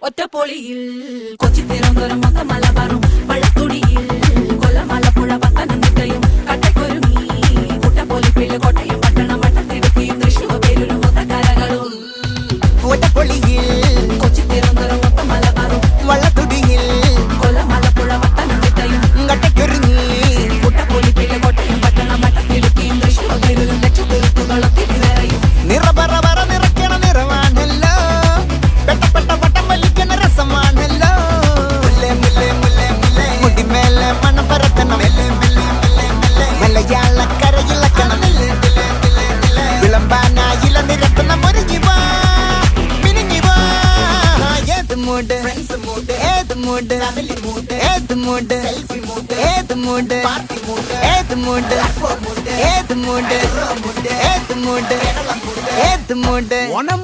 ഒറ്റപ്പൊളിയിൽ കൊച്ചി തിരുവനന്തപുരം മൊത്തം മലബാറും വള്ളത്തുടിയിൽ കൊല്ലം ആലപ്പുഴ പത്തനംതിട്ടയും കട്ടക്കൊരുങ്ങി കുട്ടപ്പൊലിപ്പിള്ളി കോട്ടയം പട്ടണം വട്ടത്തിടുക്കിയും തൃശ്ശൂർ പേരൂരും മൊത്തക്കരകളും ഒറ്റപ്പൊളിയിൽ കൊച്ചി തിരുവനന്തപുരം മൊത്തം മലബാറും വള്ളത്തുടിയിൽ കൊല്ലം ആലപ്പുഴ പത്തനംതിട്ടയും കട്ടക്കൊരുങ്ങി കുട്ടപ്പൊലിപ്പിള്ളി കോട്ടയം പട്ടണം വട്ടത്തിടുക്കിയും തൃശ്ശൂർ പേരൂരും ലക്ഷത്തിരുത്തുകളും തിരിവരയും നിറപറ പറ നിറയ്ക്കണ നിറവാണല്ലോ പെട്ടപ്പെട്ട വട്ടം വലിക്കണ രസമാണല്ലോ മുല്ലേ മുല്ലേ മുല്ലേ മുല്ലേ മുടിമേലെ മണം പരത്തണം മലയാളക്കരയിളക്കണം വിളമ്പാനായില നിരത്തണം ഒരുങ്ങി വാ മിനിങ്ങി വാ ഏത് മൂഡ് ഏത് മൂഡ് ഏത് മൂഡ് ഏത് മൂഡ് ഏത് മൂഡ് ഏത് മൂഡ് ഏത് മൂഡ് ഏത് മൂഡ് ഓണം